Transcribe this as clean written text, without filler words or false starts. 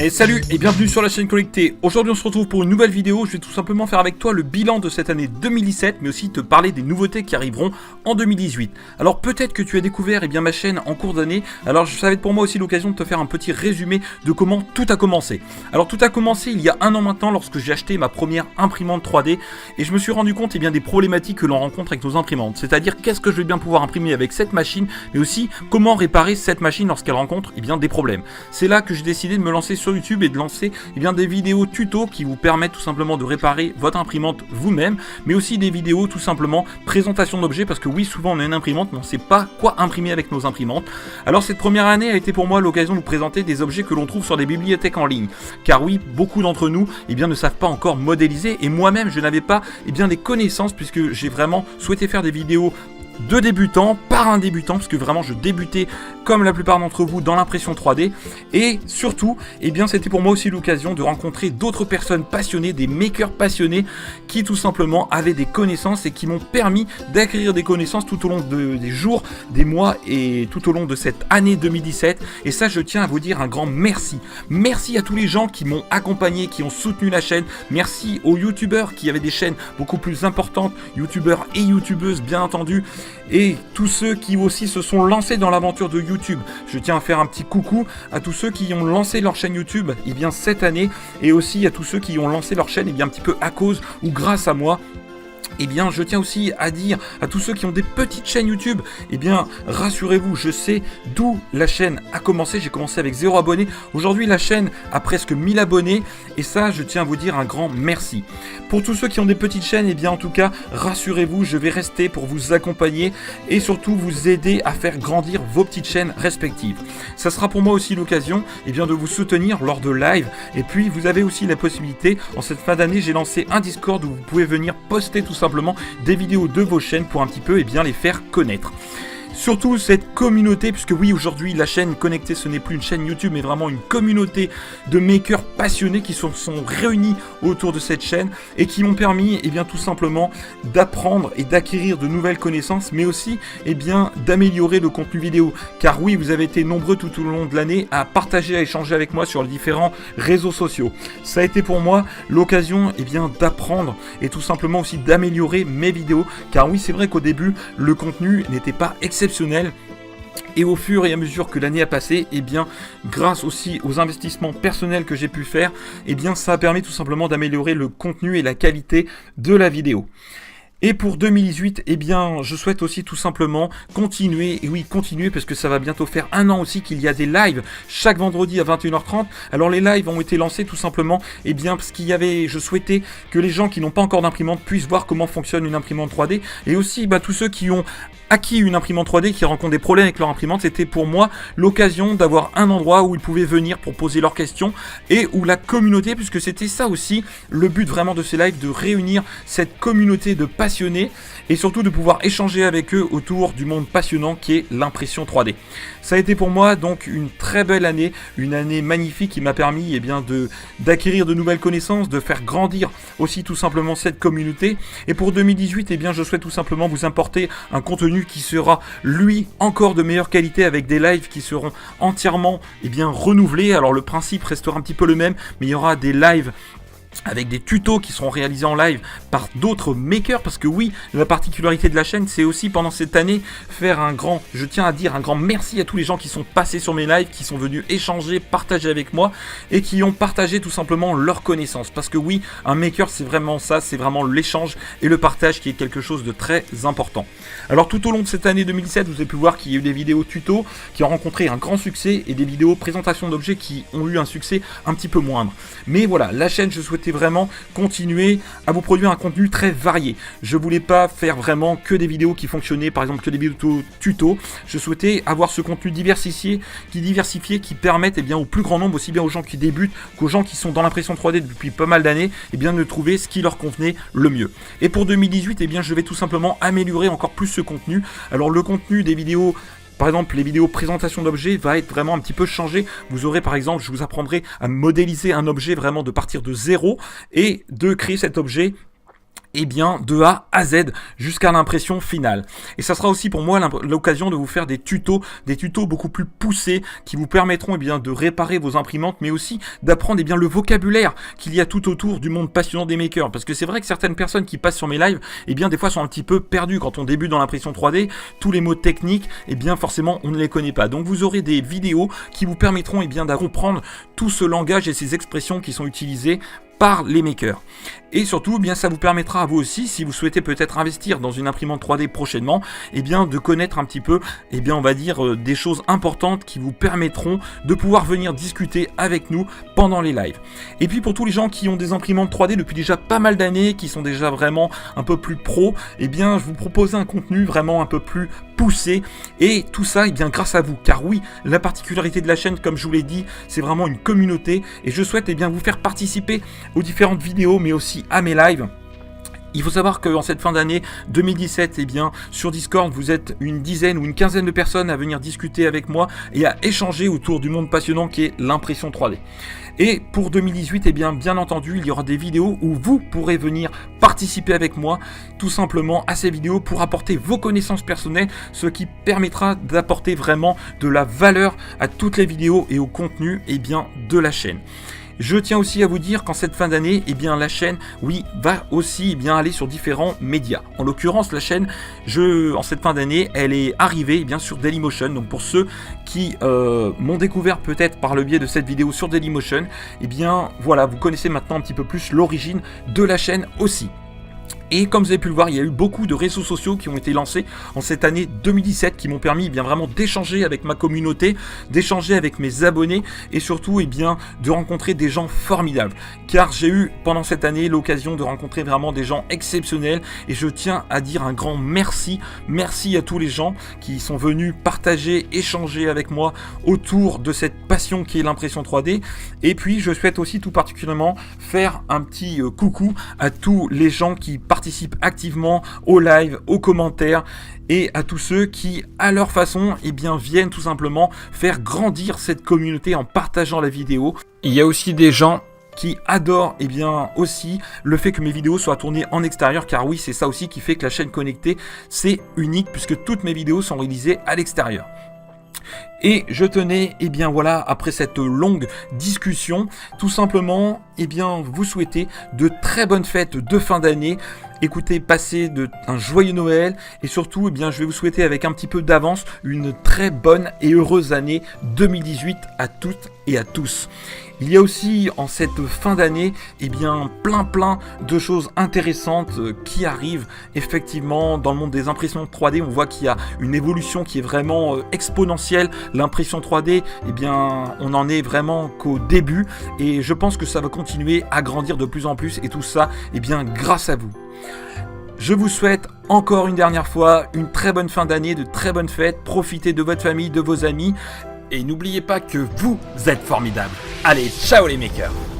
Et salut et bienvenue sur la chaîne Connecté. Aujourd'hui on se retrouve pour une nouvelle vidéo. Je vais tout simplement faire avec toi le bilan de cette année 2017, mais aussi te parler des nouveautés qui arriveront en 2018. Alors peut-être que tu as découvert ma chaîne en cours d'année, alors ça va être pour moi aussi l'occasion de te faire un petit résumé de comment tout a commencé. Alors tout a commencé il y a un an maintenant lorsque j'ai acheté ma première imprimante 3D et je me suis rendu compte des problématiques que l'on rencontre avec nos imprimantes. C'est-à-dire qu'est-ce que je vais bien pouvoir imprimer avec cette machine, mais aussi comment réparer cette machine lorsqu'elle rencontre des problèmes. C'est là que j'ai décidé de me lancer sur YouTube et de lancer des vidéos tuto qui vous permettent tout simplement de réparer votre imprimante vous-même, mais aussi des vidéos tout simplement présentation d'objets, parce que oui, souvent on a une imprimante mais on ne sait pas quoi imprimer avec nos imprimantes. Alors cette première année a été pour moi l'occasion de vous présenter des objets que l'on trouve sur des bibliothèques en ligne, car oui, beaucoup d'entre nous ne savent pas encore modéliser, et moi-même je n'avais pas les connaissances, puisque j'ai vraiment souhaité faire des vidéos de débutants, par un débutant, parce que vraiment je débutais comme la plupart d'entre vous dans l'impression 3D, et surtout c'était pour moi aussi l'occasion de rencontrer d'autres personnes passionnées, des makers passionnés qui tout simplement avaient des connaissances et qui m'ont permis d'acquérir des connaissances tout au long des jours, des mois et tout au long de cette année 2017. Et ça, je tiens à vous dire un grand merci. Merci à tous les gens qui m'ont accompagné, qui ont soutenu la chaîne. Merci aux youtubeurs qui avaient des chaînes beaucoup plus importantes, youtubeurs et youtubeuses bien entendu, et tous ceux qui aussi se sont lancés dans l'aventure de YouTube. Je tiens à faire un petit coucou à tous ceux qui ont lancé leur chaîne YouTube cette année, et aussi à tous ceux qui ont lancé leur chaîne un petit peu à cause ou grâce à moi. Je tiens aussi à dire à tous ceux qui ont des petites chaînes YouTube, rassurez-vous, je sais d'où la chaîne a commencé. J'ai commencé avec 0 abonnés. Aujourd'hui, la chaîne a presque 1000 abonnés. Et ça, je tiens à vous dire un grand merci. Pour tous ceux qui ont des petites chaînes, en tout cas, rassurez-vous, je vais rester pour vous accompagner et surtout vous aider à faire grandir vos petites chaînes respectives. Ça sera pour moi aussi l'occasion de vous soutenir lors de live. Et puis, vous avez aussi la possibilité, en cette fin d'année, j'ai lancé un Discord où vous pouvez venir poster tout simplement des vidéos de vos chaînes pour un petit peu les faire connaître. Surtout cette communauté, puisque oui, aujourd'hui la chaîne Connectée, ce n'est plus une chaîne YouTube mais vraiment une communauté de makers passionnés qui sont réunis autour de cette chaîne et qui m'ont permis tout simplement d'apprendre et d'acquérir de nouvelles connaissances, mais aussi d'améliorer le contenu vidéo. Car oui, vous avez été nombreux tout au long de l'année à partager, à échanger avec moi sur les différents réseaux sociaux. Ça a été pour moi l'occasion d'apprendre et tout simplement aussi d'améliorer mes vidéos, car oui, c'est vrai qu'au début le contenu n'était pas exceptionnel. Et au fur et à mesure que l'année a passé, grâce aussi aux investissements personnels que j'ai pu faire, ça a permis tout simplement d'améliorer le contenu et la qualité de la vidéo. Et pour 2018, je souhaite aussi tout simplement continuer, et oui, continuer, parce que ça va bientôt faire un an aussi qu'il y a des lives chaque vendredi à 21h30. Alors les lives ont été lancés tout simplement, parce je souhaitais que les gens qui n'ont pas encore d'imprimante puissent voir comment fonctionne une imprimante 3D, et aussi tous ceux qui ont acquis une imprimante 3D, qui rencontrent des problèmes avec leur imprimante, c'était pour moi l'occasion d'avoir un endroit où ils pouvaient venir pour poser leurs questions, et où la communauté, puisque c'était ça aussi le but vraiment de ces lives, de réunir cette communauté de passionnés et surtout de pouvoir échanger avec eux autour du monde passionnant qui est l'impression 3D. Ça a été pour moi donc une très belle année, une année magnifique qui m'a permis d'acquérir de nouvelles connaissances, de faire grandir aussi tout simplement cette communauté. Et pour 2018, je souhaite tout simplement vous apporter un contenu qui sera lui encore de meilleure qualité, avec des lives qui seront entièrement renouvelés. Alors le principe restera un petit peu le même, mais il y aura des lives avec des tutos qui seront réalisés en live par d'autres makers, parce que oui, la particularité de la chaîne, c'est aussi pendant cette année faire je tiens à dire un grand merci à tous les gens qui sont passés sur mes lives, qui sont venus échanger, partager avec moi et qui ont partagé tout simplement leurs connaissances, parce que oui, un maker c'est vraiment ça, c'est vraiment l'échange et le partage qui est quelque chose de très important. Alors tout au long de cette année 2017, vous avez pu voir qu'il y a eu des vidéos tutos qui ont rencontré un grand succès et des vidéos présentation d'objets qui ont eu un succès un petit peu moindre. Mais voilà, la chaîne, je souhaitais vraiment continuer à vous produire un contenu très varié. Je voulais pas faire vraiment que des vidéos qui fonctionnaient, par exemple que des vidéos tutos. Je souhaitais avoir ce contenu diversifié qui permette au plus grand nombre, aussi bien aux gens qui débutent qu'aux gens qui sont dans l'impression 3D depuis pas mal d'années, de trouver ce qui leur convenait le mieux. Et pour 2018, je vais tout simplement améliorer encore plus ce contenu. Alors le contenu des vidéos, par exemple, les vidéos présentation d'objets va être vraiment un petit peu changé. Vous aurez par exemple, je vous apprendrai à modéliser un objet vraiment de partir de zéro et de créer cet objet eh bien, de A à Z jusqu'à l'impression finale. Et ça sera aussi pour moi l'occasion de vous faire des tutos beaucoup plus poussés qui vous permettront eh bien, de réparer vos imprimantes, mais aussi d'apprendre eh bien, le vocabulaire qu'il y a tout autour du monde passionnant des makers. Parce que c'est vrai que certaines personnes qui passent sur mes lives, eh bien, des fois sont un petit peu perdues quand on débute dans l'impression 3D. Tous les mots techniques, eh bien, forcément, on ne les connaît pas. Donc, vous aurez des vidéos qui vous permettront eh bien, de comprendre tout ce langage et ces expressions qui sont utilisées par les makers. Et surtout, eh bien, ça vous permettra à vous aussi, si vous souhaitez peut-être investir dans une imprimante 3D prochainement, eh bien, de connaître un petit peu, eh bien, on va dire, des choses importantes qui vous permettront de pouvoir venir discuter avec nous pendant les lives. Et puis, pour tous les gens qui ont des imprimantes 3D depuis déjà pas mal d'années, qui sont déjà vraiment un peu plus pro, eh bien, je vous propose un contenu vraiment un peu plus poussé. Et tout ça, eh bien, grâce à vous. Car oui, la particularité de la chaîne, comme je vous l'ai dit, c'est vraiment une communauté. Et je souhaite, eh bien, vous faire participer aux différentes vidéos, mais aussi à mes lives. Il faut savoir qu'en cette fin d'année 2017, eh bien, sur Discord, vous êtes une dizaine ou une quinzaine de personnes à venir discuter avec moi et à échanger autour du monde passionnant qui est l'impression 3D. Et pour 2018, eh bien entendu, il y aura des vidéos où vous pourrez venir participer avec moi tout simplement à ces vidéos pour apporter vos connaissances personnelles, ce qui permettra d'apporter vraiment de la valeur à toutes les vidéos et au contenu eh bien, de la chaîne. Je tiens aussi à vous dire qu'en cette fin d'année, eh bien, la chaîne, oui, va aussi eh bien, aller sur différents médias. En l'occurrence, la chaîne, en cette fin d'année, elle est arrivée eh bien, sur Dailymotion. Donc pour ceux qui m'ont découvert peut-être par le biais de cette vidéo sur Dailymotion, eh bien, voilà, vous connaissez maintenant un petit peu plus l'origine de la chaîne aussi. Et comme vous avez pu le voir, il y a eu beaucoup de réseaux sociaux qui ont été lancés en cette année 2017 qui m'ont permis eh bien, vraiment d'échanger avec ma communauté, d'échanger avec mes abonnés et surtout eh bien, de rencontrer des gens formidables. Car j'ai eu pendant cette année l'occasion de rencontrer vraiment des gens exceptionnels et je tiens à dire un grand merci. Merci à tous les gens qui sont venus partager, échanger avec moi autour de cette passion qui est l'impression 3D. Et puis je souhaite aussi tout particulièrement faire un petit coucou à tous les gens qui participent activement aux lives, aux commentaires et à tous ceux qui, à leur façon, eh bien, viennent tout simplement faire grandir cette communauté en partageant la vidéo. Il y a aussi des gens qui adorent eh bien, aussi le fait que mes vidéos soient tournées en extérieur, car oui, c'est ça aussi qui fait que la chaîne connectée, c'est unique puisque toutes mes vidéos sont réalisées à l'extérieur. Et je tenais, eh bien voilà, après cette longue discussion, tout simplement, eh bien, vous souhaiter de très bonnes fêtes de fin d'année. Écoutez, passez un joyeux Noël et surtout, eh bien, je vais vous souhaiter avec un petit peu d'avance une très bonne et heureuse année 2018 à toutes et à tous. Il y a aussi en cette fin d'année eh bien, plein de choses intéressantes qui arrivent effectivement dans le monde des impressions 3D. On voit qu'il y a une évolution qui est vraiment exponentielle. L'impression 3D, eh bien, on en est vraiment qu'au début et je pense que ça va continuer à grandir de plus en plus et tout ça eh bien, grâce à vous. Je vous souhaite encore une dernière fois une très bonne fin d'année, de très bonnes fêtes. Profitez de votre famille, de vos amis. Et n'oubliez pas que vous êtes formidables. Allez, ciao les makers!